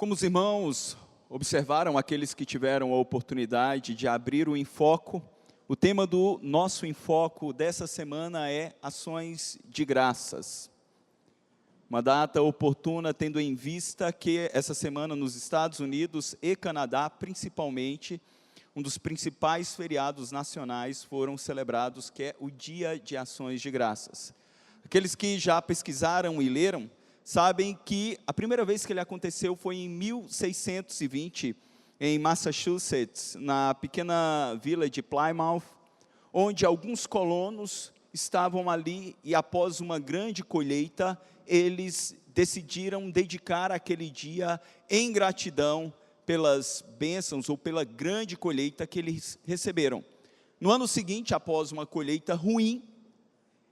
Como os irmãos observaram, aqueles que tiveram a oportunidade de abrir o Enfoco, o tema do nosso Enfoco dessa semana é Ações de Graças. Uma data oportuna, tendo em vista que essa semana nos Estados Unidos e Canadá, principalmente, um dos principais feriados nacionais foram celebrados, que é o Dia de Ações de Graças. Aqueles que já pesquisaram e leram, sabem que a primeira vez que ele aconteceu foi em 1620, em Massachusetts, na pequena vila de Plymouth, onde alguns colonos estavam ali e após uma grande colheita, eles decidiram dedicar aquele dia em gratidão pelas bênçãos ou pela grande colheita que eles receberam. No ano seguinte, após uma colheita ruim,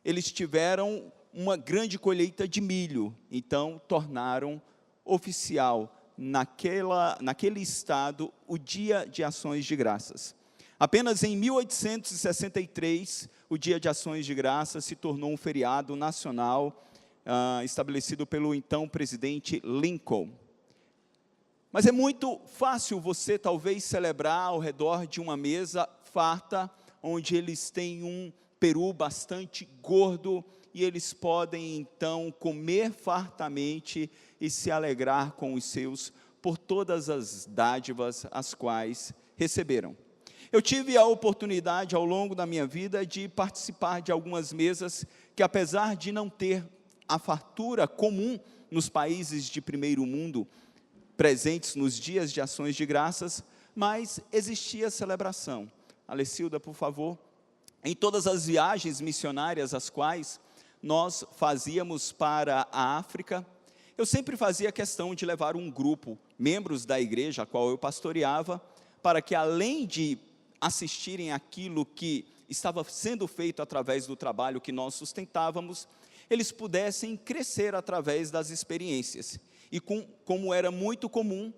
eles tiveram uma grande colheita de milho, então tornaram oficial naquele estado o Dia de Ações de Graças. Apenas em 1863, o Dia de Ações de Graças se tornou um feriado nacional estabelecido pelo então presidente Lincoln. Mas é muito fácil você talvez celebrar ao redor de uma mesa farta, onde eles têm um peru bastante gordo, e eles podem então comer fartamente e se alegrar com os seus por todas as dádivas as quais receberam. Eu tive a oportunidade ao longo da minha vida de participar de algumas mesas que, apesar de não ter a fartura comum nos países de primeiro mundo, presentes nos dias de ações de graças, mas existia celebração. Alecilda, por favor. Em todas as viagens missionárias as quais nós fazíamos para a África, eu sempre fazia questão de levar um grupo, membros da igreja a qual eu pastoreava, para que além de assistirem aquilo que estava sendo feito através do trabalho que nós sustentávamos, eles pudessem crescer através das experiências. E como era muito comum,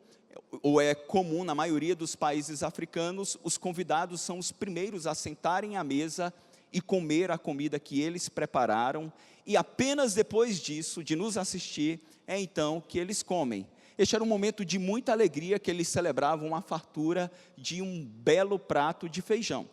ou é comum na maioria dos países africanos, os convidados são os primeiros a sentarem à mesa e comer a comida que eles prepararam, e apenas depois disso, de nos assistir, é então que eles comem. Este era um momento de muita alegria, que eles celebravam a fartura de um belo prato de feijão.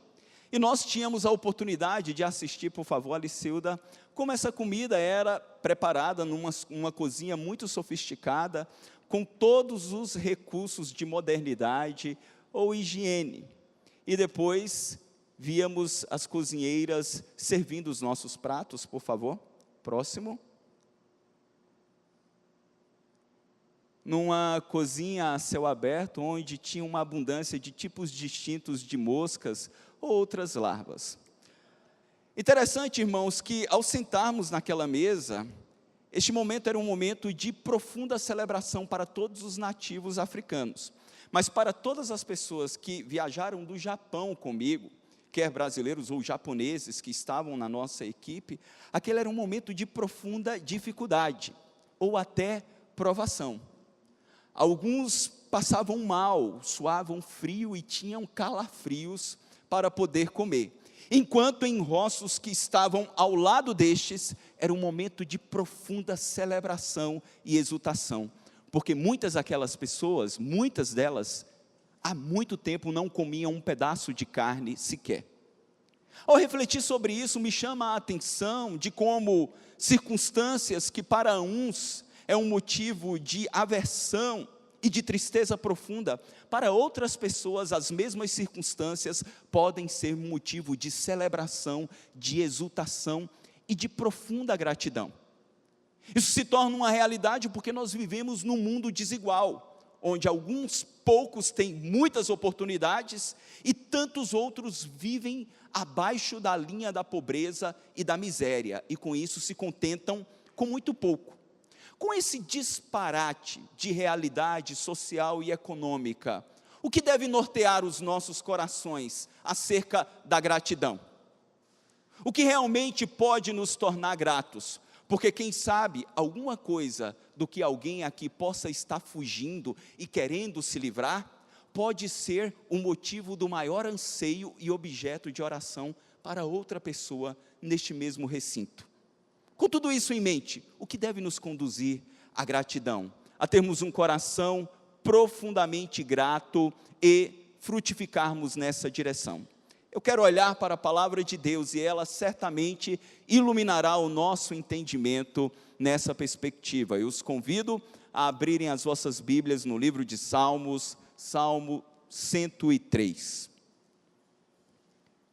E nós tínhamos a oportunidade de assistir, por favor, Alicilda, como essa comida era preparada numa cozinha muito sofisticada, com todos os recursos de modernidade ou higiene. E depois víamos as cozinheiras servindo os nossos pratos, por favor. Próximo. Numa cozinha a céu aberto, onde tinha uma abundância de tipos distintos de moscas ou outras larvas. Interessante, irmãos, que ao sentarmos naquela mesa, este momento era um momento de profunda celebração para todos os nativos africanos. Mas para todas as pessoas que viajaram do Japão comigo, quer brasileiros ou japoneses que estavam na nossa equipe, aquele era um momento de profunda dificuldade, ou até provação. Alguns passavam mal, suavam frio e tinham calafrios para poder comer. Enquanto em rostos que estavam ao lado destes, era um momento de profunda celebração e exultação. Porque muitas daquelas pessoas, muitas delas, há muito tempo não comiam um pedaço de carne sequer. Ao refletir sobre isso, me chama a atenção de como circunstâncias que para uns é um motivo de aversão e de tristeza profunda, para outras pessoas as mesmas circunstâncias podem ser motivo de celebração, de exultação e de profunda gratidão. Isso se torna uma realidade porque nós vivemos num mundo desigual, onde alguns poucos têm muitas oportunidades e tantos outros vivem abaixo da linha da pobreza e da miséria, e com isso se contentam com muito pouco. Com esse disparate de realidade social e econômica, o que deve nortear os nossos corações acerca da gratidão? O que realmente pode nos tornar gratos? Porque quem sabe alguma coisa do que alguém aqui possa estar fugindo e querendo se livrar, pode ser o motivo do maior anseio e objeto de oração para outra pessoa neste mesmo recinto. Com tudo isso em mente, o que deve nos conduzir à gratidão? A termos um coração profundamente grato e frutificarmos nessa direção. Eu quero olhar para a palavra de Deus e ela certamente iluminará o nosso entendimento nessa perspectiva. Eu os convido a abrirem as vossas Bíblias no livro de Salmos, Salmo 103.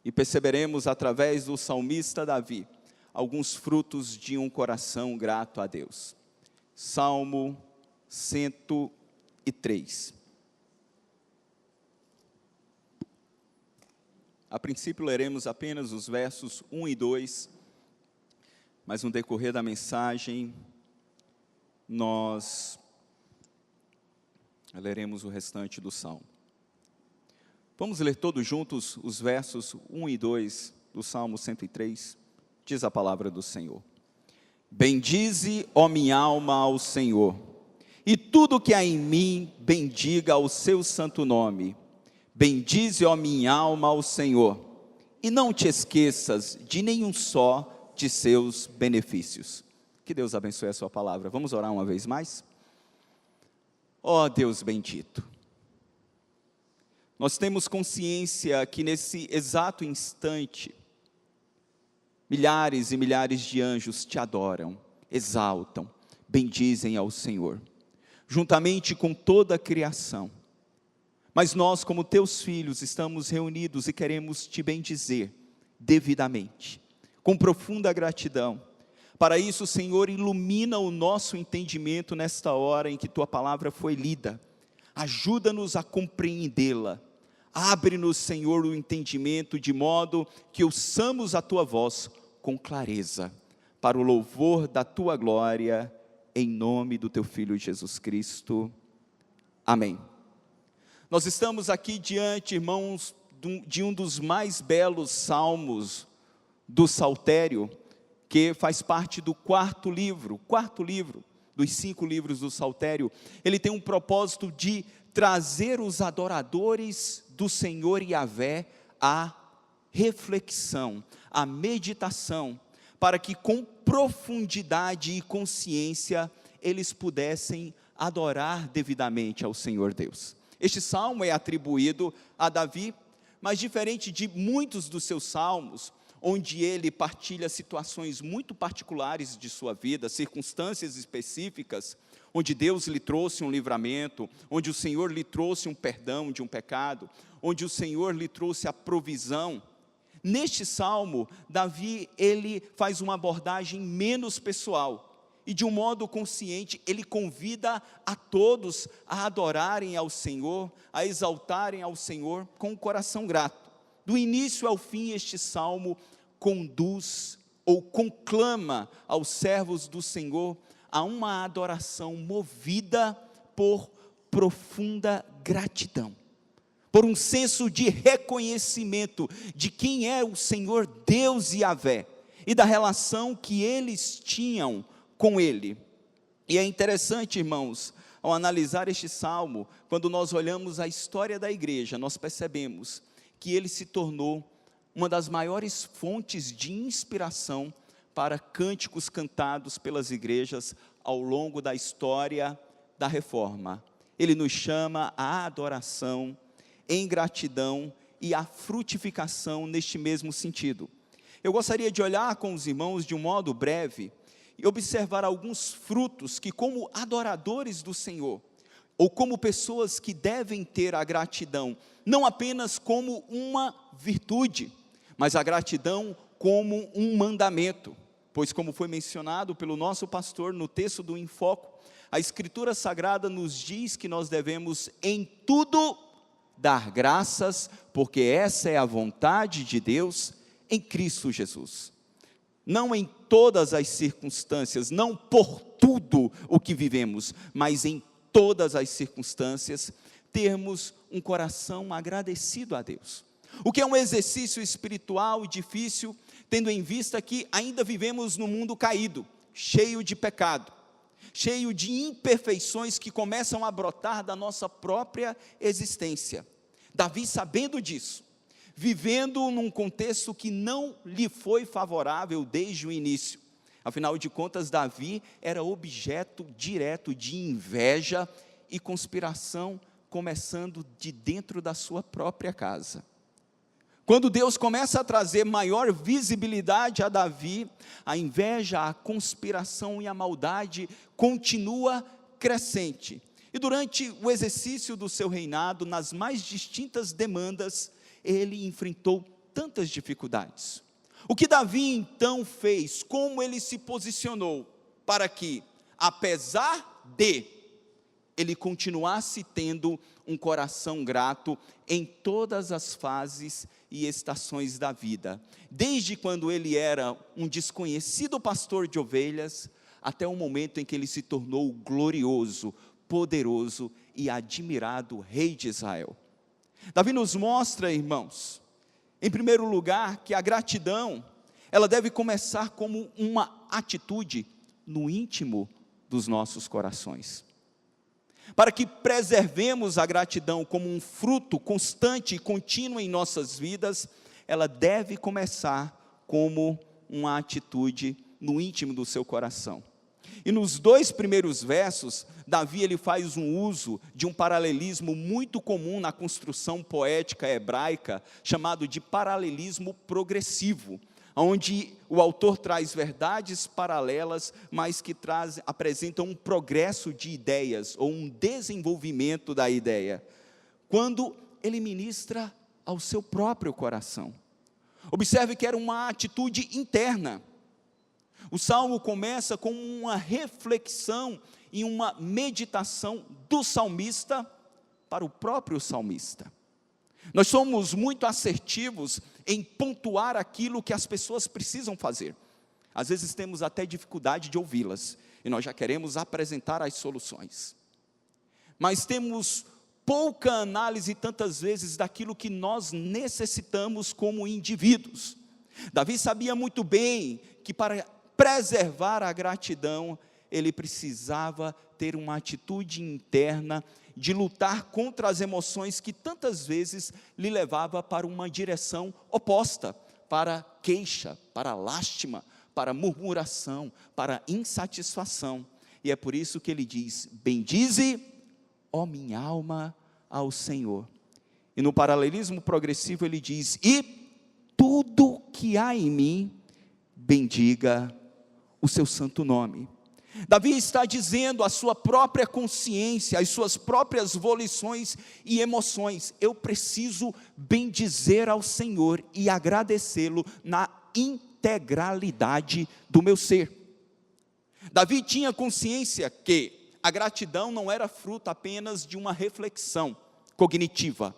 E perceberemos através do salmista Davi alguns frutos de um coração grato a Deus. Salmo 103. A princípio leremos apenas os versos 1 e 2, mas no decorrer da mensagem nós leremos o restante do salmo. Vamos ler todos juntos os versos 1 e 2 do Salmo 103, diz a palavra do Senhor. Bendize, ó minha alma, ao Senhor, e tudo que há em mim, bendiga o seu santo nome. Bendize, ó minha alma, ao Senhor, e não te esqueças de nenhum só de seus benefícios. Que Deus abençoe a sua palavra. Vamos orar uma vez mais? Ó Deus bendito, nós temos consciência que nesse exato instante, milhares e milhares de anjos te adoram, exaltam, bendizem ao Senhor, juntamente com toda a criação. Mas nós, como teus filhos, estamos reunidos e queremos te bendizer devidamente, com profunda gratidão. Para isso, Senhor, ilumina o nosso entendimento nesta hora em que tua palavra foi lida. Ajuda-nos a compreendê-la. Abre-nos, Senhor, o entendimento de modo que ouçamos a tua voz com clareza, para o louvor da tua glória, em nome do teu Filho Jesus Cristo. Amém. Nós estamos aqui diante, irmãos, de um dos mais belos salmos do Saltério, que faz parte do quarto livro dos 5 livros do Saltério. Ele tem um propósito de trazer os adoradores do Senhor Yahvé à reflexão, à meditação, para que com profundidade e consciência eles pudessem adorar devidamente ao Senhor Deus. Este salmo é atribuído a Davi, mas diferente de muitos dos seus salmos, onde ele partilha situações muito particulares de sua vida, circunstâncias específicas, onde Deus lhe trouxe um livramento, onde o Senhor lhe trouxe um perdão de um pecado, onde o Senhor lhe trouxe a provisão. Neste salmo, Davi, ele faz uma abordagem menos pessoal, e de um modo consciente, ele convida a todos a adorarem ao Senhor, a exaltarem ao Senhor com o coração grato. Do início ao fim, este salmo conduz ou conclama aos servos do Senhor a uma adoração movida por profunda gratidão, por um senso de reconhecimento de quem é o Senhor Deus Yahvé e da relação que eles tinham com Ele. E é interessante, irmãos, ao analisar este salmo, quando nós olhamos a história da igreja, nós percebemos que ele se tornou uma das maiores fontes de inspiração para cânticos cantados pelas igrejas ao longo da história da reforma. Ele nos chama à adoração, em gratidão e à frutificação neste mesmo sentido. Eu gostaria de olhar com os irmãos de um modo breve e observar alguns frutos que, como adoradores do Senhor, ou como pessoas que devem ter a gratidão, não apenas como uma virtude, mas a gratidão como um mandamento, pois como foi mencionado pelo nosso pastor no texto do Enfoco, a Escritura Sagrada nos diz que nós devemos em tudo dar graças, porque essa é a vontade de Deus em Cristo Jesus. Não em todas as circunstâncias, não por tudo o que vivemos, mas em todas as circunstâncias, termos um coração agradecido a Deus. O que é um exercício espiritual difícil, tendo em vista que ainda vivemos num mundo caído, cheio de pecado, cheio de imperfeições que começam a brotar da nossa própria existência. Davi, sabendo disso, vivendo num contexto que não lhe foi favorável desde o início. Afinal de contas, Davi era objeto direto de inveja e conspiração começando de dentro da sua própria casa. Quando Deus começa a trazer maior visibilidade a Davi, a inveja, a conspiração e a maldade continua crescente. E durante o exercício do seu reinado, nas mais distintas demandas, ele enfrentou tantas dificuldades. O que Davi então fez? Como ele se posicionou para que, apesar de ele continuasse tendo um coração grato em todas as fases e estações da vida, desde quando ele era um desconhecido pastor de ovelhas, até o momento em que ele se tornou o glorioso, poderoso e admirado rei de Israel. Davi nos mostra, irmãos, em primeiro lugar, que a gratidão, ela deve começar como uma atitude no íntimo dos nossos corações. Para que preservemos a gratidão como um fruto constante e contínuo em nossas vidas, ela deve começar como uma atitude no íntimo do seu coração. E nos 2 primeiros versos, Davi ele faz um uso de um paralelismo muito comum na construção poética hebraica, chamado de paralelismo progressivo, onde o autor traz verdades paralelas, mas que apresentam um progresso de ideias, ou um desenvolvimento da ideia, quando ele ministra ao seu próprio coração. Observe que era uma atitude interna. O salmo começa com uma reflexão e uma meditação do salmista para o próprio salmista. Nós somos muito assertivos em pontuar aquilo que as pessoas precisam fazer. Às vezes temos até dificuldade de ouvi-las, e nós já queremos apresentar as soluções. Mas temos pouca análise tantas vezes daquilo que nós necessitamos como indivíduos. Davi sabia muito bem que para preservar a gratidão, ele precisava ter uma atitude interna de lutar contra as emoções que tantas vezes lhe levava para uma direção oposta, para queixa, para lástima, para murmuração, para insatisfação. E é por isso que ele diz: bendize, ó minha alma, ao Senhor. E no paralelismo progressivo ele diz: e tudo que há em mim, bendiga o seu santo nome. Davi está dizendo à sua própria consciência, às suas próprias volições e emoções: eu preciso bendizer ao Senhor e agradecê-lo na integralidade do meu ser. Davi tinha consciência que a gratidão não era fruto apenas de uma reflexão cognitiva,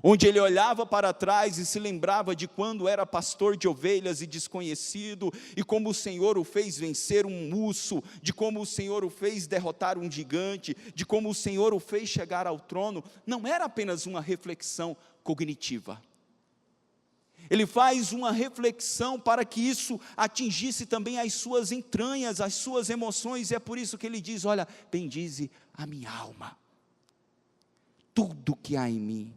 onde ele olhava para trás e se lembrava de quando era pastor de ovelhas e desconhecido, e como o Senhor o fez vencer um urso, de como o Senhor o fez derrotar um gigante, de como o Senhor o fez chegar ao trono. Não era apenas uma reflexão cognitiva. Ele faz uma reflexão para que isso atingisse também as suas entranhas, as suas emoções, e é por isso que ele diz: olha, bendize a minha alma, tudo que há em mim.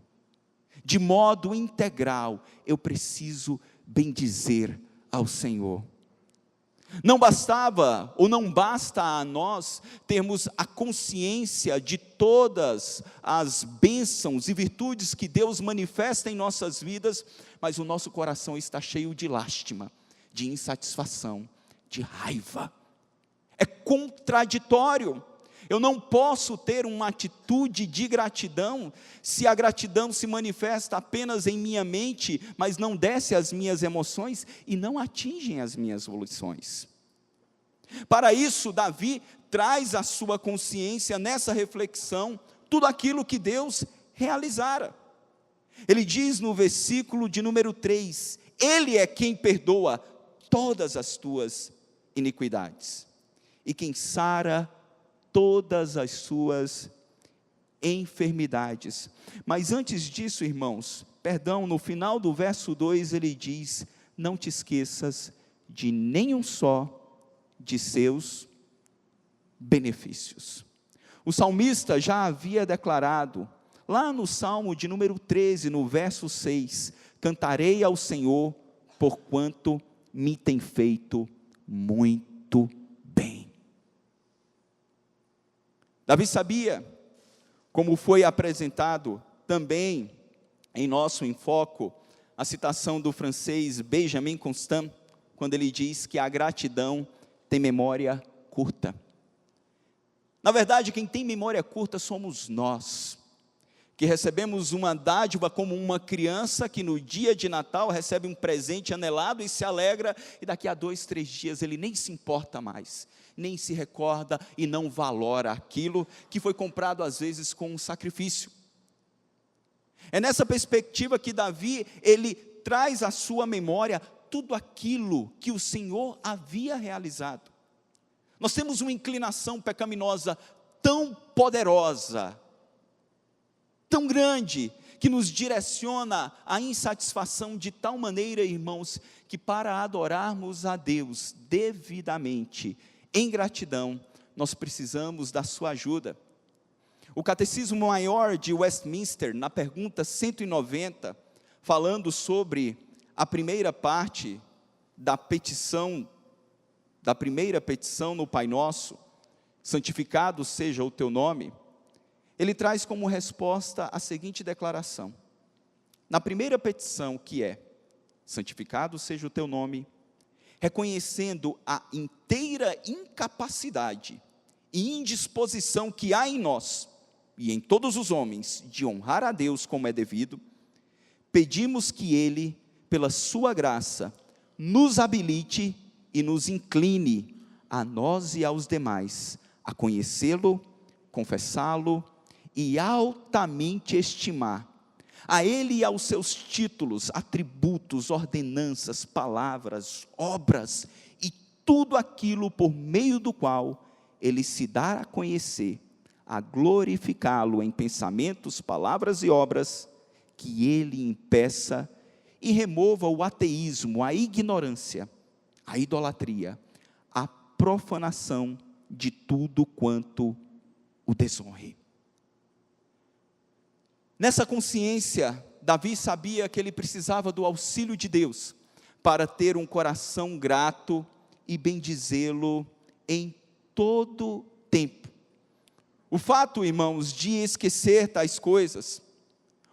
De modo integral, eu preciso bendizer ao Senhor. Não bastava, ou não basta a nós termos a consciência de todas as bênçãos e virtudes que Deus manifesta em nossas vidas, mas o nosso coração está cheio de lástima, de insatisfação, de raiva. É contraditório. Eu não posso ter uma atitude de gratidão, se a gratidão se manifesta apenas em minha mente, mas não desce às minhas emoções e não atingem as minhas volições. Para isso, Davi traz à sua consciência, nessa reflexão, tudo aquilo que Deus realizara. Ele diz no versículo de número 3, Ele é quem perdoa todas as tuas iniquidades, e quem sara todas as suas enfermidades. Mas antes disso, irmãos, no final do verso 2 ele diz: não te esqueças de nenhum só de seus benefícios. O salmista já havia declarado, lá no Salmo de número 13, no verso 6, cantarei ao Senhor, porquanto me tem feito muito bem. Davi sabia, como foi apresentado também em nosso enfoque, a citação do francês Benjamin Constant, quando ele diz que a gratidão tem memória curta. Na verdade, quem tem memória curta somos nós, que recebemos uma dádiva como uma criança que no dia de Natal recebe um presente anelado e se alegra, e daqui a 2, 3 dias ele nem se importa mais, nem se recorda e não valora aquilo que foi comprado às vezes com um sacrifício. É nessa perspectiva que Davi, ele traz à sua memória tudo aquilo que o Senhor havia realizado. Nós temos uma inclinação pecaminosa tão poderosa, tão grande, que nos direciona à insatisfação de tal maneira, irmãos, que para adorarmos a Deus devidamente, em gratidão, nós precisamos da sua ajuda. O Catecismo Maior de Westminster, na pergunta 190, falando sobre a primeira parte da petição, da primeira petição no Pai Nosso, santificado seja o teu nome, ele traz como resposta a seguinte declaração: na primeira petição, que é, santificado seja o teu nome, reconhecendo a inteira incapacidade e indisposição que há em nós, e em todos os homens, de honrar a Deus como é devido, pedimos que Ele, pela sua graça, nos habilite e nos incline, a nós e aos demais, a conhecê-lo, confessá-lo e altamente estimar, a Ele e aos seus títulos, atributos, ordenanças, palavras, obras, e tudo aquilo por meio do qual Ele se dá a conhecer, a glorificá-lo em pensamentos, palavras e obras, que Ele impeça e remova o ateísmo, a ignorância, a idolatria, a profanação de tudo quanto o desonre. Nessa consciência, Davi sabia que ele precisava do auxílio de Deus para ter um coração grato e bendizê-lo em todo tempo. O fato, irmãos, de esquecer tais coisas,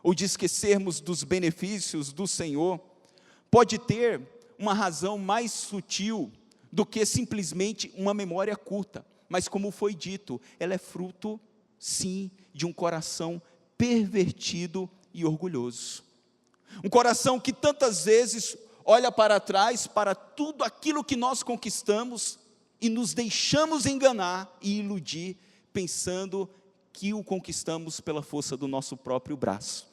ou de esquecermos dos benefícios do Senhor, pode ter uma razão mais sutil do que simplesmente uma memória curta, mas como foi dito, ela é fruto, sim, de um coração pervertido e orgulhoso. Um coração que tantas vezes olha para trás, para tudo aquilo que nós conquistamos, e nos deixamos enganar e iludir, pensando que o conquistamos pela força do nosso próprio braço,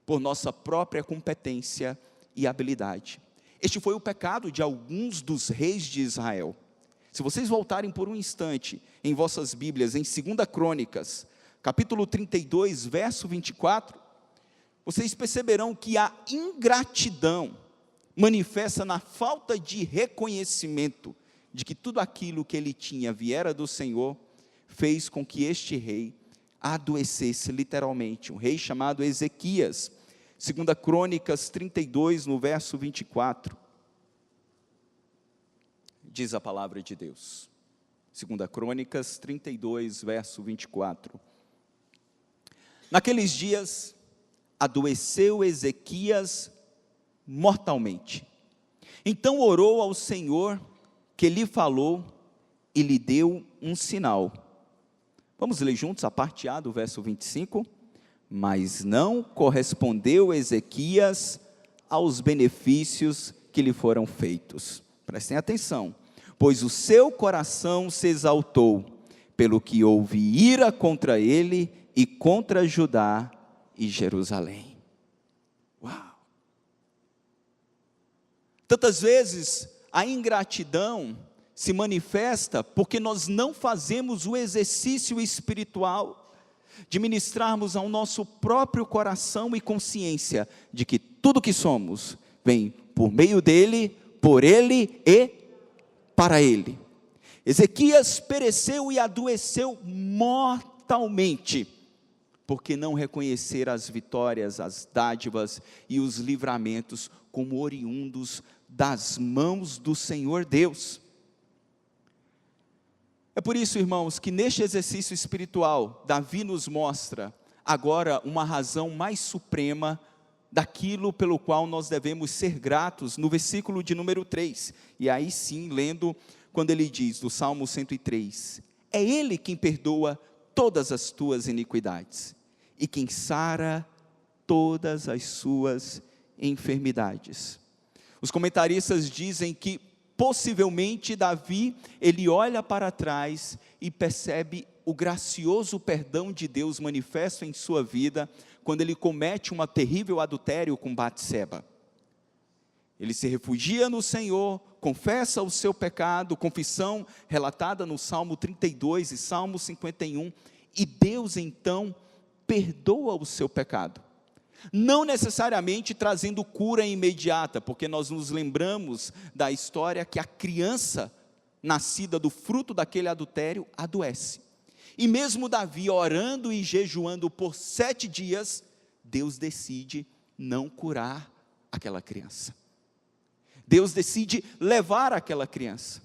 por nossa própria competência e habilidade. Este foi o pecado de alguns dos reis de Israel. Se vocês voltarem por um instante em vossas Bíblias, em 2 Crônicas, capítulo 32, verso 24, vocês perceberão que a ingratidão manifesta na falta de reconhecimento de que tudo aquilo que ele tinha viera do Senhor, fez com que este rei adoecesse literalmente, um rei chamado Ezequias. 2 Crônicas 32, no verso 24, diz a palavra de Deus. 2 Crônicas 32, verso 24. Naqueles dias, adoeceu Ezequias mortalmente. Então orou ao Senhor, que lhe falou e lhe deu um sinal. Vamos ler juntos a parte A do verso 25? Mas não correspondeu Ezequias aos benefícios que lhe foram feitos. Prestem atenção. Pois o seu coração se exaltou, pelo que houve ira contra ele e contra Judá e Jerusalém. Uau! Tantas vezes a ingratidão se manifesta porque nós não fazemos o exercício espiritual de ministrarmos ao nosso próprio coração e consciência de que tudo que somos vem por meio dele, por ele e para ele. Ezequias pereceu e adoeceu mortalmente, porque não reconhecer as vitórias, as dádivas e os livramentos como oriundos das mãos do Senhor Deus. É por isso, irmãos, que neste exercício espiritual, Davi nos mostra agora uma razão mais suprema daquilo pelo qual nós devemos ser gratos, no versículo de número 3, e aí sim, lendo, quando ele diz, do Salmo 103, é Ele quem perdoa todas as tuas iniquidades, e quem sara todas as suas enfermidades. Os comentaristas dizem que, possivelmente, Davi, ele olha para trás e percebe o gracioso perdão de Deus manifesto em sua vida, quando ele comete um terrível adultério com Batseba. Ele se refugia no Senhor, confessa o seu pecado, confissão relatada no Salmo 32 e Salmo 51, e Deus então perdoa o seu pecado. Não necessariamente trazendo cura imediata, porque nós nos lembramos da história que a criança nascida do fruto daquele adultério adoece. E mesmo Davi orando e jejuando por 7 dias, Deus decide não curar aquela criança. Deus decide levar aquela criança.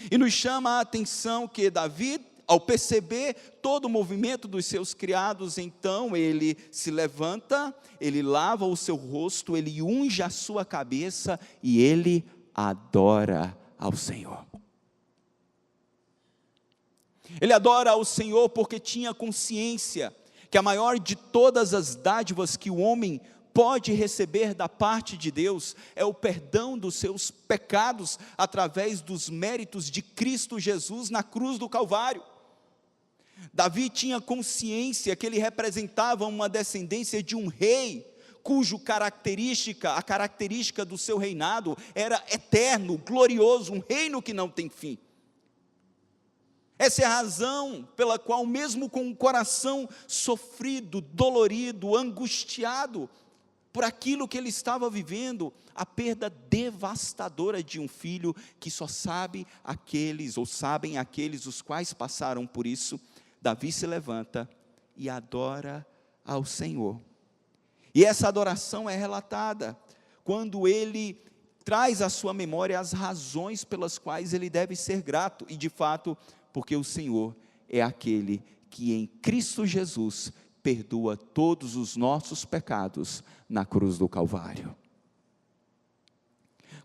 E nos chama a atenção que Davi, ao perceber todo o movimento dos seus criados, então ele se levanta, ele lava o seu rosto, ele unge a sua cabeça e ele adora ao Senhor. Ele adora ao Senhor porque tinha consciência que a maior de todas as dádivas que o homem pode receber da parte de Deus é o perdão dos seus pecados através dos méritos de Cristo Jesus na cruz do Calvário. Davi tinha consciência que ele representava uma descendência de um rei, cuja a característica do seu reinado era eterno, glorioso, um reino que não tem fim. Essa é a razão pela qual, mesmo com o coração sofrido, dolorido, angustiado, por aquilo que ele estava vivendo, a perda devastadora de um filho, que só sabem aqueles os quais passaram por isso, Davi se levanta e adora ao Senhor. E essa adoração é relatada quando ele traz à sua memória as razões pelas quais ele deve ser grato, e de fato, porque o Senhor é aquele que em Cristo Jesus perdoa todos os nossos pecados na cruz do Calvário.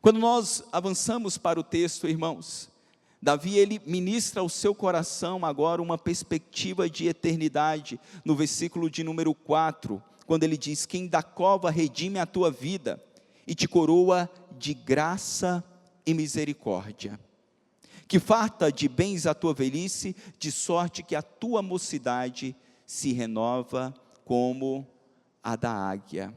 Quando nós avançamos para o texto, irmãos, Davi, ele ministra ao seu coração agora uma perspectiva de eternidade, no versículo de número 4, quando ele diz, quem da cova redime a tua vida, e te coroa de graça e misericórdia, que farta de bens a tua velhice, de sorte que a tua mocidade se renova como a da águia.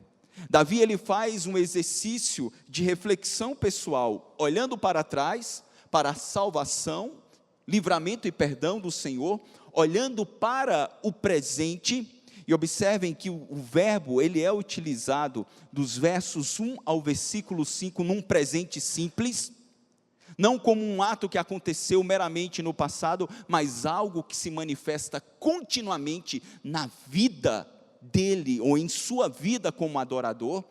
Davi, ele faz um exercício de reflexão pessoal, olhando para trás, para a salvação, livramento e perdão do Senhor, olhando para o presente, e observem que o verbo, ele é utilizado dos versos 1 ao versículo 5, num presente simples, não como um ato que aconteceu meramente no passado, mas algo que se manifesta continuamente na vida dele, ou em sua vida como adorador.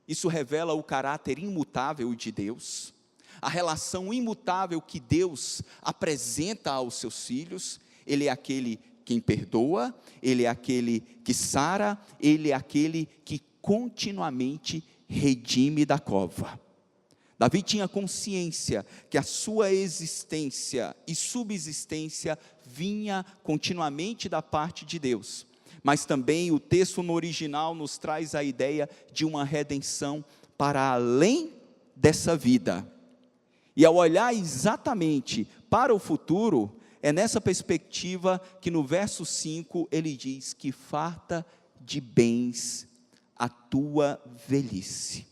Isso revela o caráter imutável de Deus, a relação imutável que Deus apresenta aos seus filhos. Ele é aquele quem perdoa, ele é aquele que sara, ele é aquele que continuamente redime da cova. Davi tinha consciência que a sua existência e subsistência vinha continuamente da parte de Deus, mas também o texto no original nos traz a ideia de uma redenção para além dessa vida. E ao olhar exatamente para o futuro, é nessa perspectiva que no verso 5 ele diz que farta de bens a tua velhice.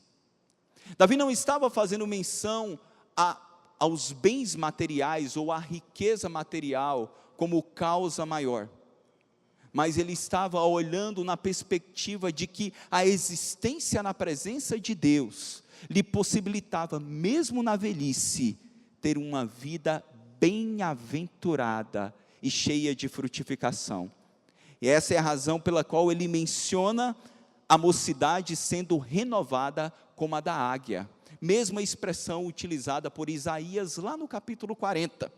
Davi não estava fazendo menção aos bens materiais ou à riqueza material como causa maior, mas ele estava olhando na perspectiva de que a existência na presença de Deus lhe possibilitava, mesmo na velhice, ter uma vida bem-aventurada e cheia de frutificação. E essa é a razão pela qual ele menciona a mocidade sendo renovada como a da águia, mesma expressão utilizada por Isaías lá no capítulo 40,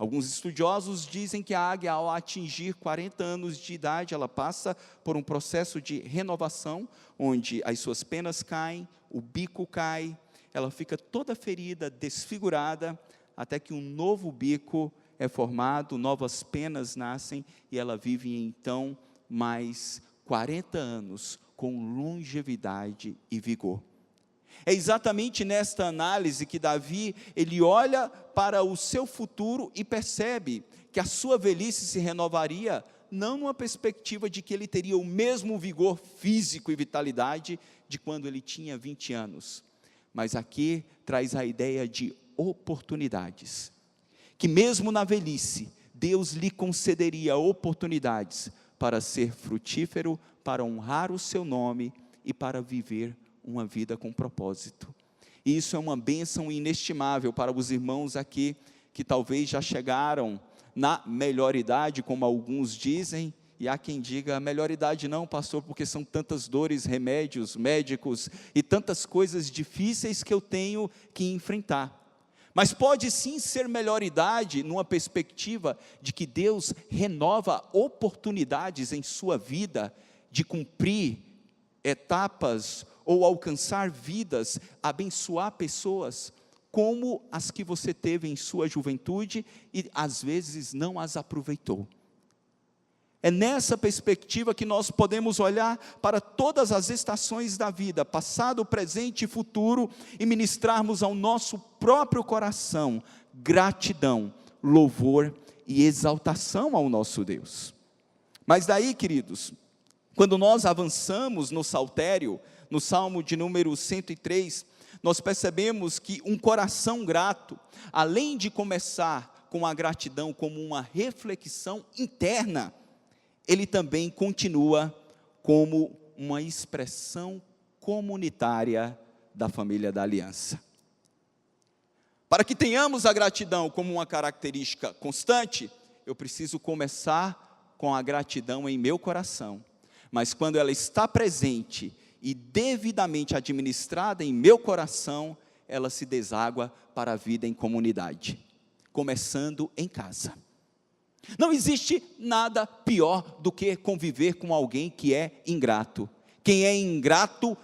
Alguns estudiosos dizem que a águia, ao atingir 40 anos de idade, ela passa por um processo de renovação, onde as suas penas caem, o bico cai, ela fica toda ferida, desfigurada, até que um novo bico é formado, novas penas nascem, e ela vive então mais 40 anos, com longevidade e vigor. É exatamente nesta análise que Davi, ele olha para o seu futuro e percebe que a sua velhice se renovaria, não numa perspectiva de que ele teria o mesmo vigor físico e vitalidade de quando ele tinha 20 anos, mas aqui traz a ideia de oportunidades, que mesmo na velhice, Deus lhe concederia oportunidades para ser frutífero, para honrar o seu nome e para viver uma vida com propósito. E isso é uma bênção inestimável para os irmãos aqui, que talvez já chegaram na melhor idade, como alguns dizem, e há quem diga, melhor idade não, pastor, porque são tantas dores, remédios, médicos, e tantas coisas difíceis que eu tenho que enfrentar. Mas pode sim ser melhor idade, numa perspectiva de que Deus renova oportunidades em sua vida, de cumprir etapas, ou alcançar vidas, abençoar pessoas, como as que você teve em sua juventude, e às vezes não as aproveitou. É nessa perspectiva que nós podemos olhar para todas as estações da vida, passado, presente e futuro, e ministrarmos ao nosso próprio coração, gratidão, louvor e exaltação ao nosso Deus. Mas daí, queridos, quando nós avançamos no saltério, no Salmo de número 103, nós percebemos que um coração grato, além de começar com a gratidão como uma reflexão interna, ele também continua como uma expressão comunitária da família da aliança. Para que tenhamos a gratidão como uma característica constante, eu preciso começar com a gratidão em meu coração, mas quando ela está presente e devidamente administrada em meu coração, ela se deságua para a vida em comunidade, começando em casa. Não existe nada pior do que conviver com alguém que é ingrato. Quem é ingrato,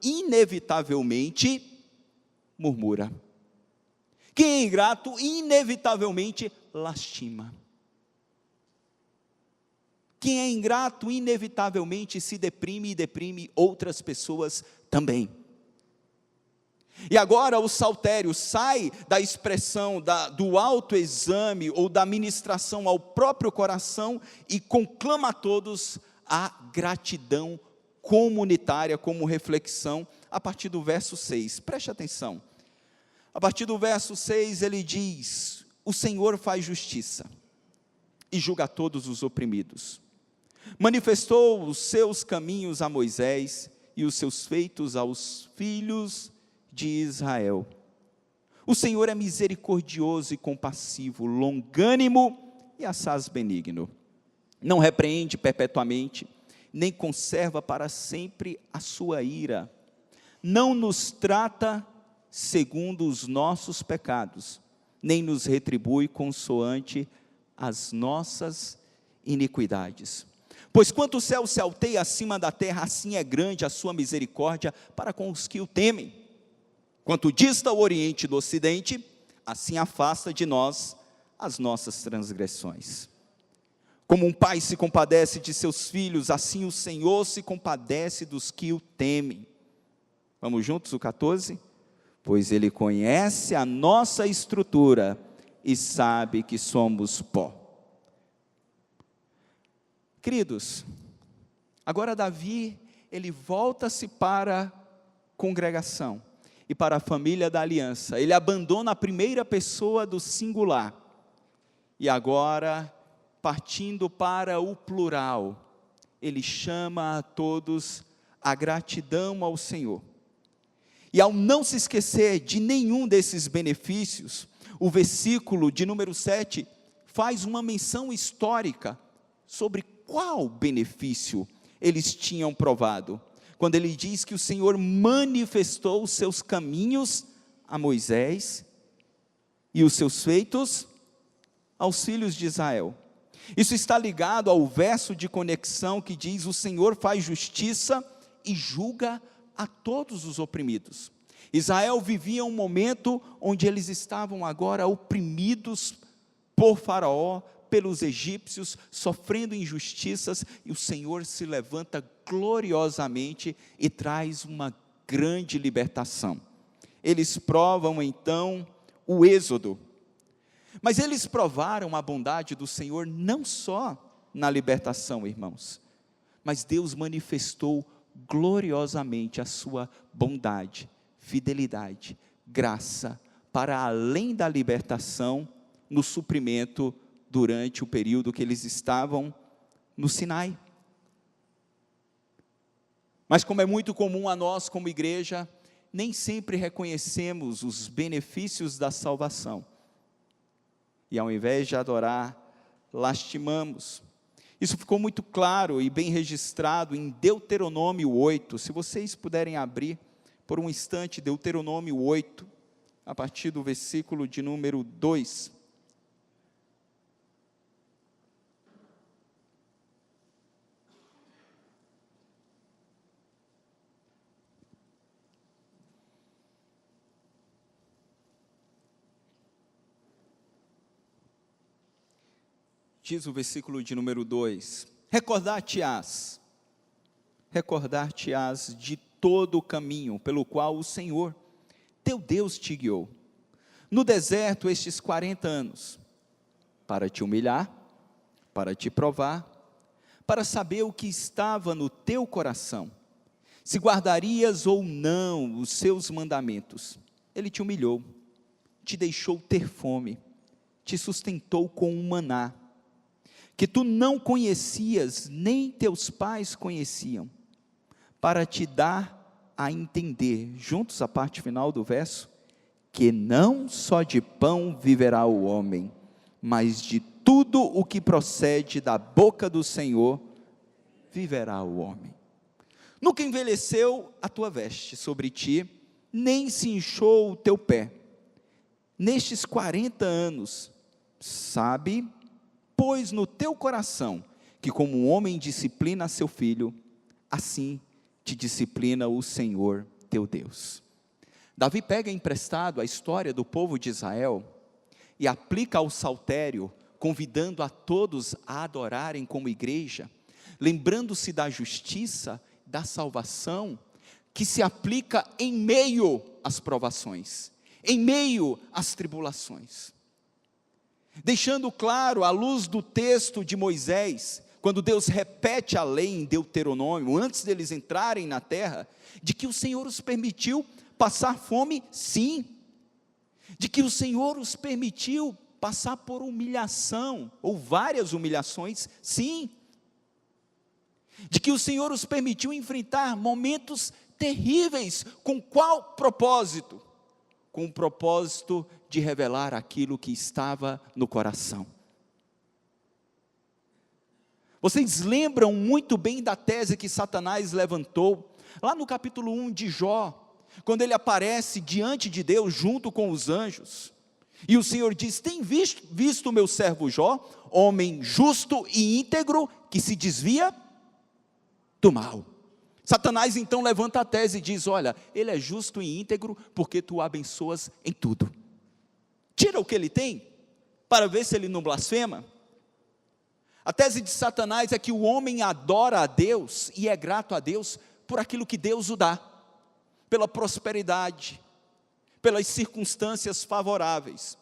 inevitavelmente murmura. Quem é ingrato, inevitavelmente lastima. Quem é ingrato, inevitavelmente se deprime e deprime outras pessoas também. E agora o saltério sai da expressão do autoexame ou da ministração ao próprio coração e conclama a todos a gratidão comunitária como reflexão a partir do verso 6. Preste atenção. A partir do verso 6 ele diz: o Senhor faz justiça e julga todos os oprimidos. Manifestou os seus caminhos a Moisés e os seus feitos aos filhos de Israel. O Senhor é misericordioso e compassivo, longânimo e assaz benigno. Não repreende perpetuamente, nem conserva para sempre a sua ira. Não nos trata segundo os nossos pecados, nem nos retribui consoante as nossas iniquidades. Pois quanto o céu se alteia acima da terra, assim é grande a sua misericórdia para com os que o temem. Quanto dista o oriente do ocidente, assim afasta de nós as nossas transgressões. Como um pai se compadece de seus filhos, assim o Senhor se compadece dos que o temem. Vamos juntos, o 14? Pois Ele conhece a nossa estrutura e sabe que somos pó. Queridos, agora Davi, ele volta-se para a congregação e para a família da aliança. Ele abandona a primeira pessoa do singular e agora, partindo para o plural, ele chama a todos a gratidão ao Senhor. E ao não se esquecer de nenhum desses benefícios, o versículo de número 7 faz uma menção histórica sobre qual benefício eles tinham provado, quando ele diz que o Senhor manifestou os seus caminhos a Moisés e os seus feitos aos filhos de Israel. Isso está ligado ao verso de conexão que diz: o Senhor faz justiça e julga a todos os oprimidos. Israel vivia um momento onde eles estavam agora oprimidos por Faraó, pelos egípcios, sofrendo injustiças, e o Senhor se levanta gloriosamente e traz uma grande libertação. Eles provam então o êxodo, mas eles provaram a bondade do Senhor não só na libertação, irmãos, mas Deus manifestou gloriosamente a sua bondade, fidelidade, graça, para além da libertação, no suprimento durante o período que eles estavam no Sinai. Mas como é muito comum a nós como igreja, nem sempre reconhecemos os benefícios da salvação. E ao invés de adorar, lastimamos. Isso ficou muito claro e bem registrado em Deuteronômio 8. Se vocês puderem abrir por um instante Deuteronômio 8, a partir do versículo de número 2. Diz o versículo de número 2: recordar-te-ás de todo o caminho pelo qual o Senhor, teu Deus, te guiou, no deserto estes 40 anos, para te humilhar, para te provar, para saber o que estava no teu coração, se guardarias ou não os seus mandamentos. Ele te humilhou, te deixou ter fome, te sustentou com um maná, que tu não conhecias, nem teus pais conheciam, para te dar a entender, juntos a parte final do verso, que não só de pão viverá o homem, mas de tudo o que procede da boca do Senhor, viverá o homem. Nunca envelheceu a tua veste sobre ti, nem se inchou o teu pé. Nestes 40 anos, sabe, pois no teu coração, que como um homem disciplina seu filho, assim te disciplina o Senhor teu Deus. Davi pega emprestado a história do povo de Israel e aplica ao saltério, convidando a todos a adorarem como igreja, lembrando-se da justiça, da salvação, que se aplica em meio às provações, em meio às tribulações. Deixando claro, à luz do texto de Moisés, quando Deus repete a lei em Deuteronômio, antes deles entrarem na terra, de que o Senhor os permitiu passar fome, sim, de que o Senhor os permitiu passar por humilhação, ou várias humilhações, sim, de que o Senhor os permitiu enfrentar momentos terríveis, com qual propósito? Com o propósito de revelar aquilo que estava no coração. Vocês lembram muito bem da tese que Satanás levantou, lá no capítulo 1 de Jó, quando ele aparece diante de Deus, junto com os anjos, e o Senhor diz: tem visto o meu servo Jó, homem justo e íntegro, que se desvia do mal. Satanás então levanta a tese e diz: olha, ele é justo e íntegro, porque tu o abençoas em tudo. Tira o que ele tem, para ver se ele não blasfema. A tese de Satanás é que o homem adora a Deus, e é grato a Deus, por aquilo que Deus o dá, pela prosperidade, pelas circunstâncias favoráveis,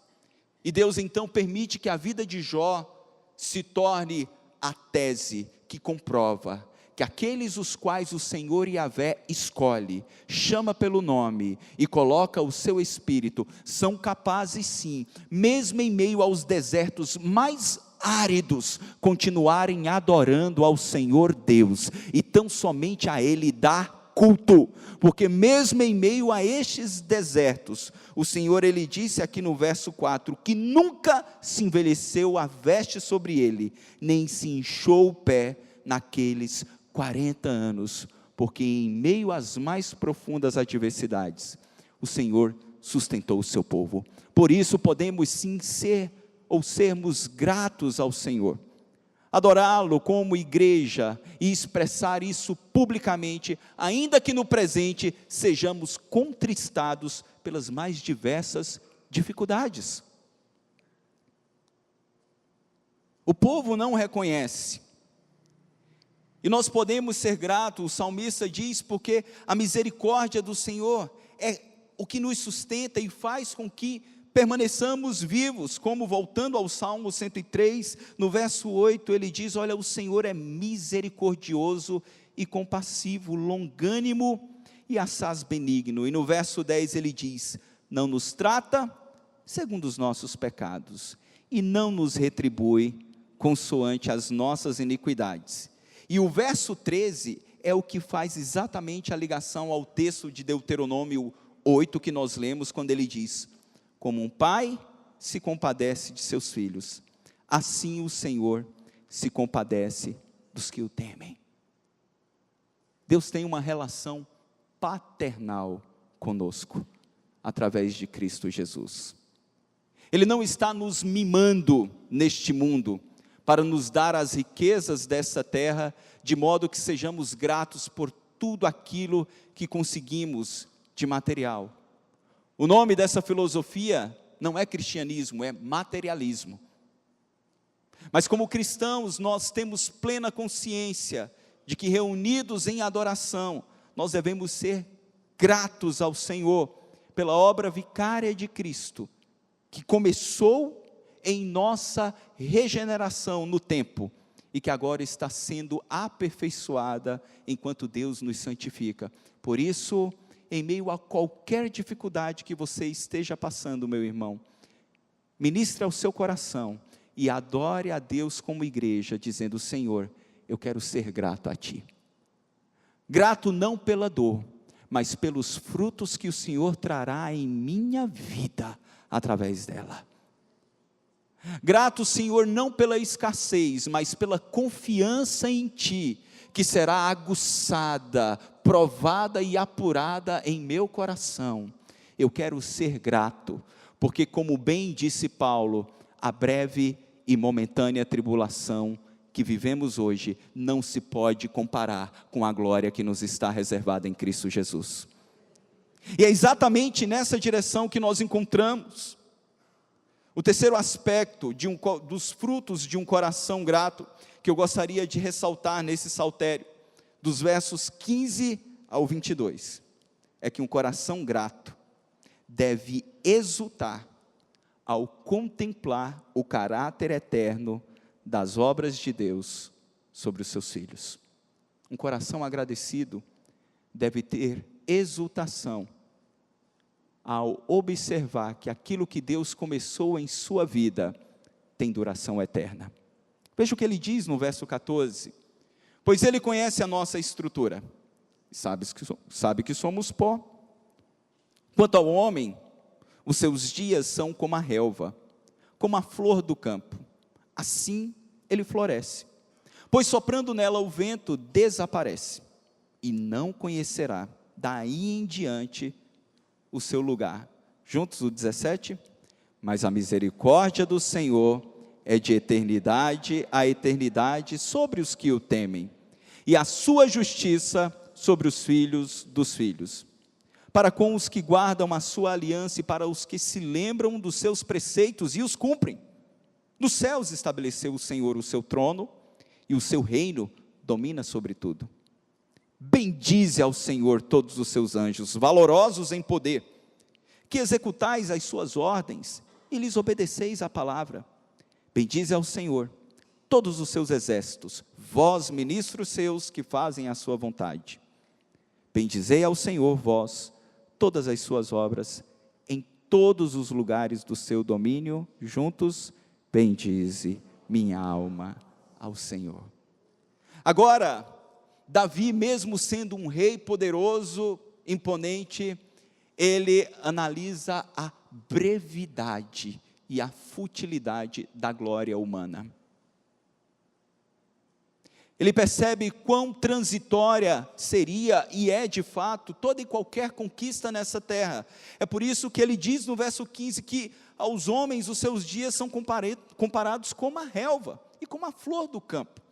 e Deus então permite que a vida de Jó se torne a tese que comprova que aqueles os quais o Senhor Yahvé escolhe, chama pelo nome e coloca o seu espírito, são capazes sim, mesmo em meio aos desertos mais áridos, continuarem adorando ao Senhor Deus, e tão somente a Ele dar culto, porque mesmo em meio a estes desertos, o Senhor, Ele disse aqui no verso 4, que nunca se envelheceu a veste sobre ele, nem se inchou o pé naqueles 40 anos, porque em meio às mais profundas adversidades, o Senhor sustentou o seu povo. Por isso podemos sim sermos gratos ao Senhor, adorá-lo como igreja e expressar isso publicamente, ainda que no presente sejamos contristados pelas mais diversas dificuldades. O povo não reconhece, e nós podemos ser gratos, o salmista diz, porque a misericórdia do Senhor é o que nos sustenta e faz com que permaneçamos vivos, como voltando ao Salmo 103, no verso 8, ele diz, olha, o Senhor é misericordioso e compassivo, longânimo e assaz benigno, e no verso 10 ele diz, não nos trata segundo os nossos pecados, e não nos retribui consoante as nossas iniquidades. E o verso 13 é o que faz exatamente a ligação ao texto de Deuteronômio 8, que nós lemos, quando ele diz, como um pai se compadece de seus filhos, assim o Senhor se compadece dos que o temem. Deus tem uma relação paternal conosco, através de Cristo Jesus. Ele não está nos mimando neste mundo, para nos dar as riquezas dessa terra, de modo que sejamos gratos por tudo aquilo que conseguimos de material. O nome dessa filosofia não é cristianismo, é materialismo. Mas como cristãos, nós temos plena consciência de que reunidos em adoração, nós devemos ser gratos ao Senhor, pela obra vicária de Cristo, que começou em nossa regeneração no tempo, e que agora está sendo aperfeiçoada, enquanto Deus nos santifica. Por isso, em meio a qualquer dificuldade que você esteja passando, meu irmão, ministre ao seu coração, e adore a Deus como igreja, dizendo, Senhor, eu quero ser grato a Ti. Grato não pela dor, mas pelos frutos que o Senhor trará em minha vida, através dela. Grato, Senhor, não pela escassez, mas pela confiança em Ti, que será aguçada, provada e apurada em meu coração. Eu quero ser grato, porque como bem disse Paulo, a breve e momentânea tribulação que vivemos hoje, não se pode comparar com a glória que nos está reservada em Cristo Jesus. E é exatamente nessa direção que nós encontramos o terceiro aspecto dos frutos de um coração grato, que eu gostaria de ressaltar nesse saltério, dos versos 15 ao 22, é que um coração grato deve exultar ao contemplar o caráter eterno das obras de Deus sobre os seus filhos. Um coração agradecido deve ter exultação ao observar que aquilo que Deus começou em sua vida tem duração eterna. Veja o que ele diz no verso 14, pois Ele conhece a nossa estrutura, sabe que somos pó. Quanto ao homem, os seus dias são como a relva, como a flor do campo, assim ele floresce, pois soprando nela o vento desaparece, e não conhecerá daí em diante o seu lugar. Juntos o 17, mas a misericórdia do Senhor é de eternidade a eternidade sobre os que o temem, e a sua justiça sobre os filhos dos filhos, para com os que guardam a sua aliança e para os que se lembram dos seus preceitos e os cumprem. Nos céus estabeleceu o Senhor o seu trono, e o seu reino domina sobre tudo. Bendize ao Senhor todos os seus anjos, valorosos em poder, que executais as suas ordens e lhes obedeceis a palavra. Bendize ao Senhor todos os seus exércitos, vós, ministros seus, que fazem a sua vontade. Bendizei ao Senhor, vós, todas as suas obras, em todos os lugares do seu domínio, juntos, bendize minha alma ao Senhor. Agora, Davi, mesmo sendo um rei poderoso, imponente, ele analisa a brevidade e a futilidade da glória humana. Ele percebe quão transitória seria e é de fato toda e qualquer conquista nessa terra. É por isso que ele diz no verso 15 que aos homens os seus dias são comparados como a relva e como a flor do campo.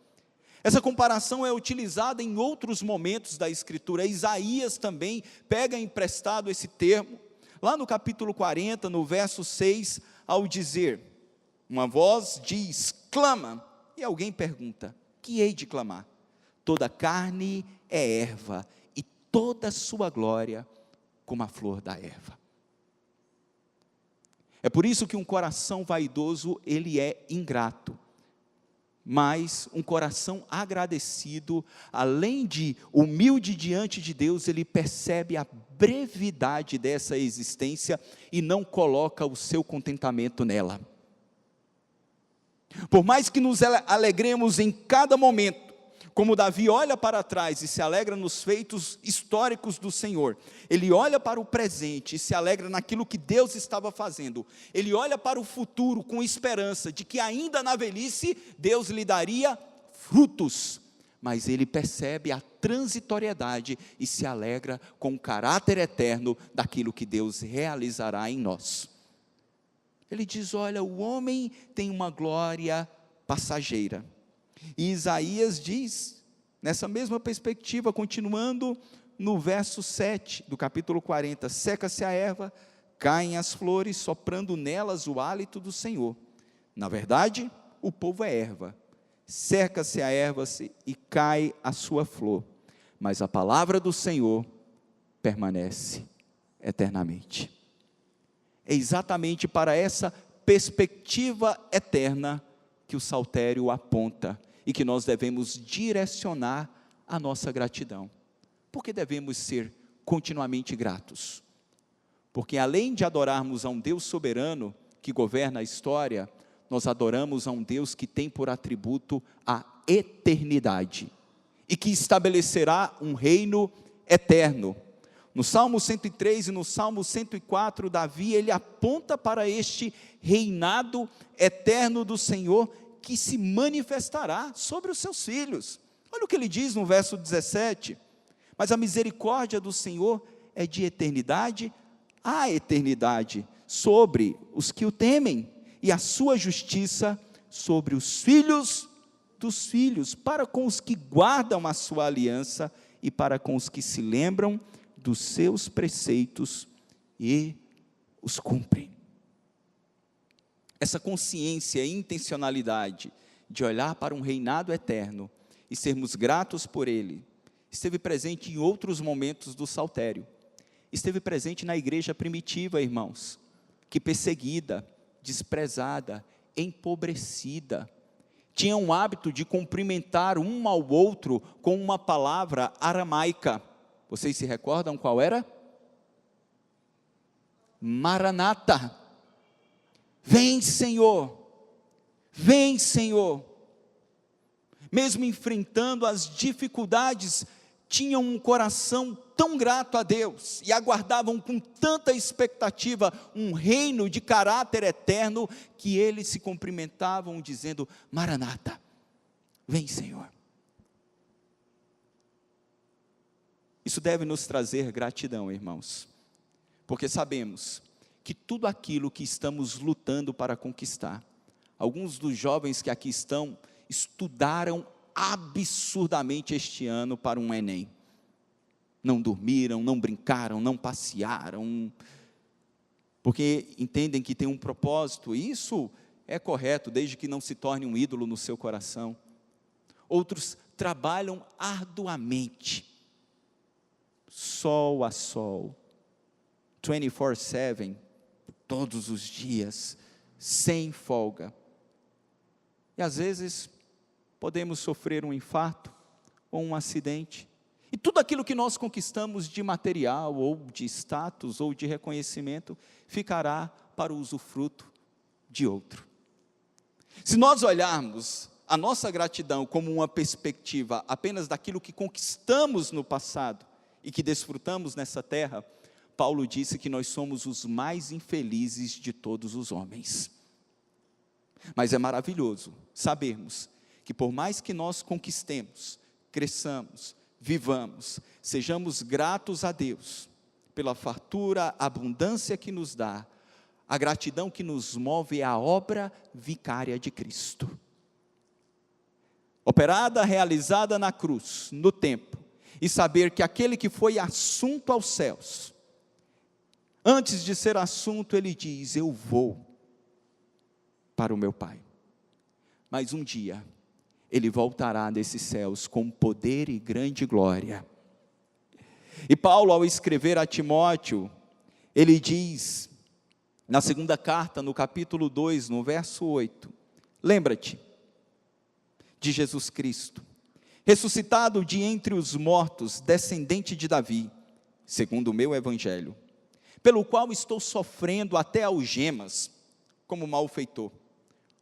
Essa comparação é utilizada em outros momentos da Escritura. Isaías também pega emprestado esse termo, lá no capítulo 40, no verso 6, ao dizer, uma voz diz, clama, e alguém pergunta, que hei de clamar? Toda carne é erva, e toda sua glória como a flor da erva. É por isso que um coração vaidoso, ele é ingrato. Mas um coração agradecido, além de humilde diante de Deus, ele percebe a brevidade dessa existência e não coloca o seu contentamento nela. Por mais que nos alegremos em cada momento, como Davi olha para trás e se alegra nos feitos históricos do Senhor, ele olha para o presente e se alegra naquilo que Deus estava fazendo, ele olha para o futuro com esperança de que ainda na velhice Deus lhe daria frutos, mas ele percebe a transitoriedade e se alegra com o caráter eterno daquilo que Deus realizará em nós. Ele diz, olha, o homem tem uma glória passageira. E Isaías diz, nessa mesma perspectiva, continuando no verso 7 do capítulo 40, seca-se a erva, caem as flores, soprando nelas o hálito do Senhor. Na verdade, o povo é erva, seca-se a erva e cai a sua flor, mas a palavra do Senhor permanece eternamente. É exatamente para essa perspectiva eterna que o saltério aponta e que nós devemos direcionar a nossa gratidão. Por que devemos ser continuamente gratos? Porque além de adorarmos a um Deus soberano que governa a história, nós adoramos a um Deus que tem por atributo a eternidade e que estabelecerá um reino eterno. No Salmo 103 e no Salmo 104, Davi, ele aponta para este reinado eterno do Senhor, que se manifestará sobre os seus filhos. Olha o que ele diz no verso 17, mas a misericórdia do Senhor é de eternidade a eternidade, sobre os que o temem, e a sua justiça sobre os filhos dos filhos, para com os que guardam a sua aliança, e para com os que se lembram dos seus preceitos, e os cumprem. Essa consciência e intencionalidade de olhar para um reinado eterno e sermos gratos por ele, esteve presente em outros momentos do saltério. Esteve presente na igreja primitiva, irmãos, que perseguida, desprezada, empobrecida, tinha um hábito de cumprimentar um ao outro com uma palavra aramaica. Vocês se recordam qual era? Maranata. Vem, Senhor, vem, Senhor. Mesmo enfrentando as dificuldades, tinham um coração tão grato a Deus, e aguardavam com tanta expectativa um reino de caráter eterno, que eles se cumprimentavam dizendo, Maranata, vem, Senhor. Isso deve nos trazer gratidão, irmãos, porque sabemos que tudo aquilo que estamos lutando para conquistar, alguns dos jovens que aqui estão, estudaram absurdamente este ano para um Enem, não dormiram, não brincaram, não passearam, porque entendem que tem um propósito, e isso é correto, desde que não se torne um ídolo no seu coração. Outros trabalham arduamente, sol a sol, 24/7, todos os dias, sem folga, e às vezes podemos sofrer um infarto, ou um acidente, e tudo aquilo que nós conquistamos de material, ou de status, ou de reconhecimento, ficará para o usufruto de outro. Se nós olharmos a nossa gratidão como uma perspectiva apenas daquilo que conquistamos no passado, e que desfrutamos nessa terra, Paulo disse que nós somos os mais infelizes de todos os homens. Mas é maravilhoso sabermos que por mais que nós conquistemos, cresçamos, vivamos, sejamos gratos a Deus, pela fartura, abundância que nos dá, a gratidão que nos move é a obra vicária de Cristo. Operada, realizada na cruz, no tempo, e saber que aquele que foi assunto aos céus, antes de ser assunto, ele diz: eu vou para o meu Pai. Mas um dia, ele voltará desses céus com poder e grande glória. E Paulo, ao escrever a Timóteo, ele diz, na segunda carta, no capítulo 2, no verso 8, lembra-te de Jesus Cristo, ressuscitado de entre os mortos, descendente de Davi, segundo o meu evangelho, pelo qual estou sofrendo até algemas, como malfeitor.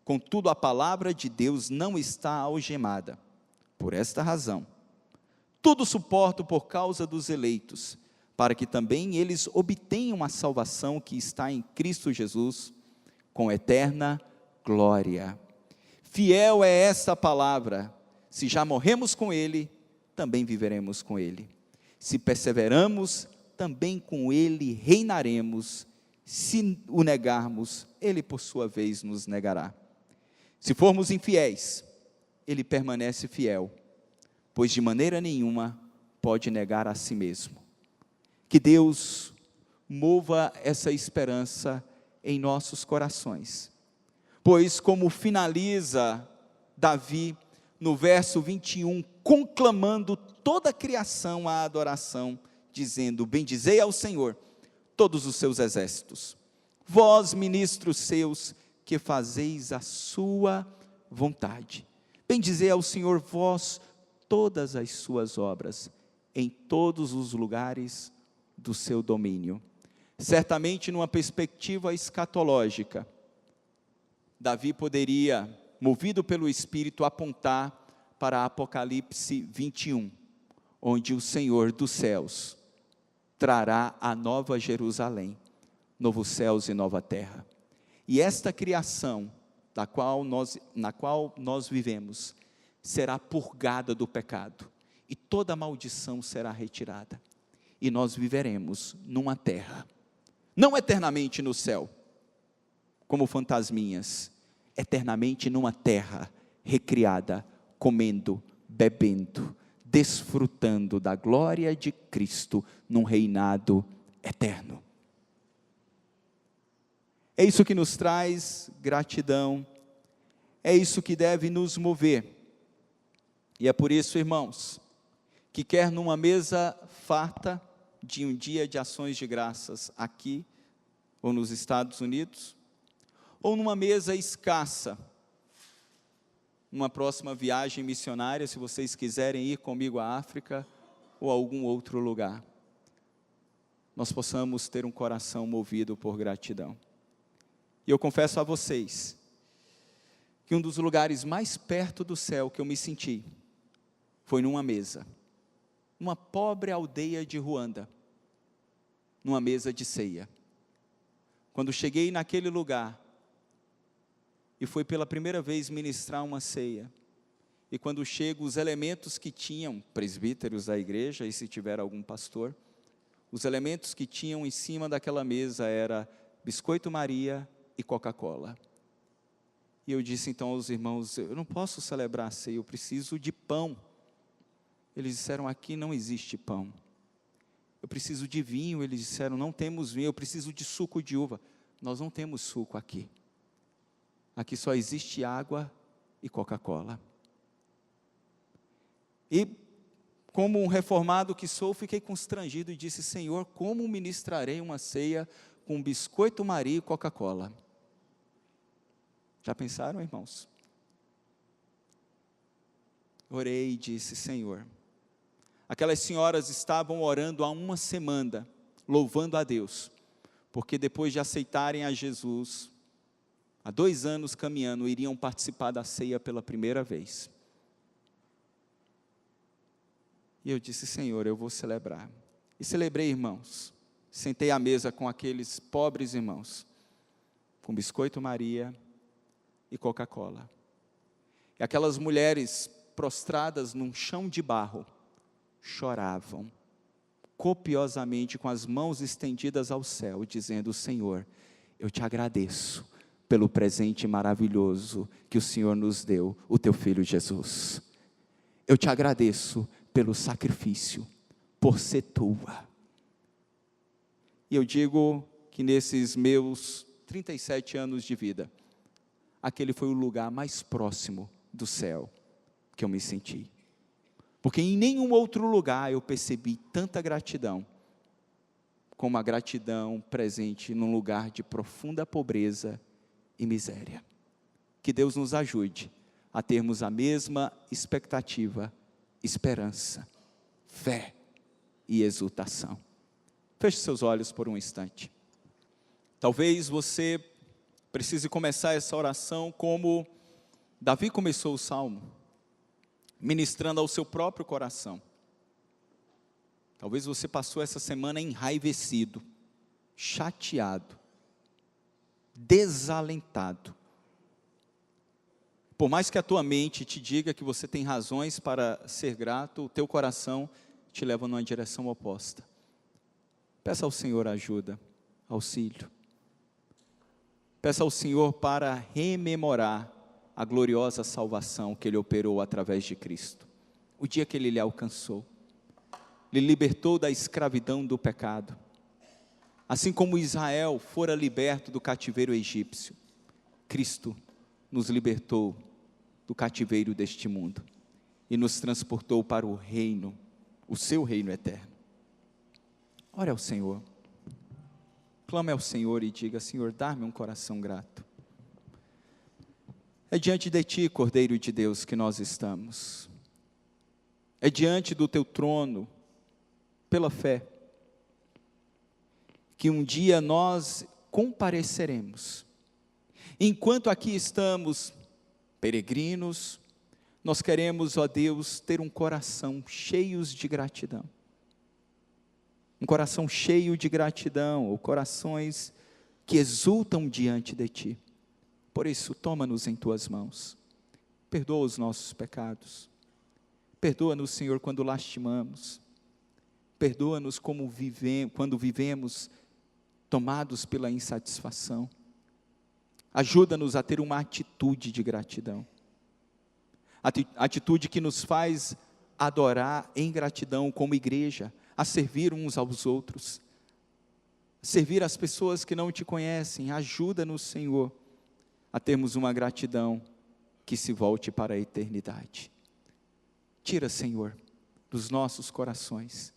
Contudo, a palavra de Deus não está algemada. Por esta razão, tudo suporto por causa dos eleitos, para que também eles obtenham a salvação que está em Cristo Jesus, com eterna glória. Fiel é esta palavra: se já morremos com Ele, também viveremos com Ele. Se perseveramos, também com Ele reinaremos. Se o negarmos, Ele por sua vez nos negará. Se formos infiéis, Ele permanece fiel, pois de maneira nenhuma pode negar a si mesmo. Que Deus mova essa esperança em nossos corações, pois como finaliza Davi no verso 21, conclamando toda a criação à adoração, dizendo: bendizei ao Senhor todos os seus exércitos, vós ministros seus, que fazeis a sua vontade. Bendizei ao Senhor vós todas as suas obras, em todos os lugares do seu domínio. Certamente, numa perspectiva escatológica, Davi poderia, movido pelo Espírito, apontar para Apocalipse 21, onde o Senhor dos céus trará a nova Jerusalém, novos céus e nova terra. E esta criação na qual nós vivemos será purgada do pecado, e toda maldição será retirada, e nós viveremos numa terra, não eternamente no céu, como fantasminhas, eternamente numa terra recriada, comendo, bebendo, desfrutando da glória de Cristo, num reinado eterno. É isso que nos traz gratidão, é isso que deve nos mover, e é por isso, irmãos, que quer numa mesa farta de um dia de ações de graças aqui, ou nos Estados Unidos, ou numa mesa escassa, numa próxima viagem missionária, se vocês quiserem ir comigo à África, ou a algum outro lugar, nós possamos ter um coração movido por gratidão. E eu confesso a vocês, que um dos lugares mais perto do céu que eu me senti, foi numa mesa, numa pobre aldeia de Ruanda, numa mesa de ceia. Quando cheguei naquele lugar, e fui pela primeira vez ministrar uma ceia, e quando chego, os elementos que tinham, presbíteros da igreja, e se tiver algum pastor, os elementos que tinham em cima daquela mesa, era biscoito Maria e Coca-Cola. E eu disse então aos irmãos: eu não posso celebrar a ceia, eu preciso de pão. Eles disseram: aqui não existe pão. Eu preciso de vinho. Eles disseram: não temos vinho. Eu preciso de suco de uva. Nós não temos suco aqui. Aqui só existe água e Coca-Cola. E como um reformado que sou, fiquei constrangido e disse: Senhor, como ministrarei uma ceia com biscoito Maria e Coca-Cola? Já pensaram, irmãos? Orei e disse: Senhor, aquelas senhoras estavam orando há uma semana, louvando a Deus, porque depois de aceitarem a Jesus, há 2 anos caminhando, iriam participar da ceia pela primeira vez. E eu disse: Senhor, eu vou celebrar. E celebrei, irmãos. Sentei à mesa com aqueles pobres irmãos, com biscoito Maria e Coca-Cola. E aquelas mulheres prostradas num chão de barro, choravam copiosamente com as mãos estendidas ao céu, dizendo: Senhor, eu te agradeço pelo presente maravilhoso que o Senhor nos deu, o teu Filho Jesus. Eu te agradeço pelo sacrifício, por ser tua. E eu digo que nesses meus 37 anos de vida, aquele foi o lugar mais próximo do céu que eu me senti. Porque em nenhum outro lugar eu percebi tanta gratidão, como a gratidão presente num lugar de profunda pobreza e miséria. Que Deus nos ajude a termos a mesma expectativa, esperança, fé e exultação. Feche seus olhos por um instante. Talvez você precise começar essa oração como Davi começou o Salmo, ministrando ao seu próprio coração. Talvez você passou essa semana enraivecido, chateado, desalentado. Por mais que a tua mente te diga que você tem razões para ser grato, o teu coração te leva numa direção oposta. Peça ao Senhor ajuda, auxílio. Peça ao Senhor para rememorar a gloriosa salvação que Ele operou através de Cristo. O dia que Ele lhe alcançou, lhe libertou da escravidão do pecado. Assim como Israel fora liberto do cativeiro egípcio, Cristo nos libertou do cativeiro deste mundo e nos transportou para o reino, o seu reino eterno. Ore ao Senhor, clame ao Senhor e diga: Senhor, dá-me um coração grato. É diante de Ti, Cordeiro de Deus, que nós estamos. É diante do Teu trono, pela fé, que um dia nós compareceremos. Enquanto aqui estamos peregrinos, nós queremos, ó Deus, ter um coração cheio de gratidão. Um coração cheio de gratidão, ou corações que exultam diante de Ti. Por isso, toma-nos em Tuas mãos, perdoa os nossos pecados, perdoa-nos, Senhor, quando lastimamos, perdoa-nos quando vivemos tomados pela insatisfação, ajuda-nos a ter uma atitude de gratidão, atitude que nos faz adorar em gratidão como igreja, a servir uns aos outros, servir as pessoas que não Te conhecem. Ajuda-nos, Senhor, a termos uma gratidão que se volte para a eternidade. Tira, Senhor, dos nossos corações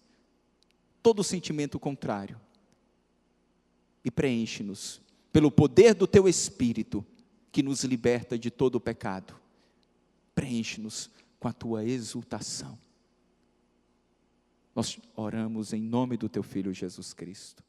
todo sentimento contrário e preenche-nos pelo poder do Teu Espírito que nos liberta de todo o pecado. Preenche-nos com a Tua exultação. Nós oramos em nome do Teu Filho Jesus Cristo.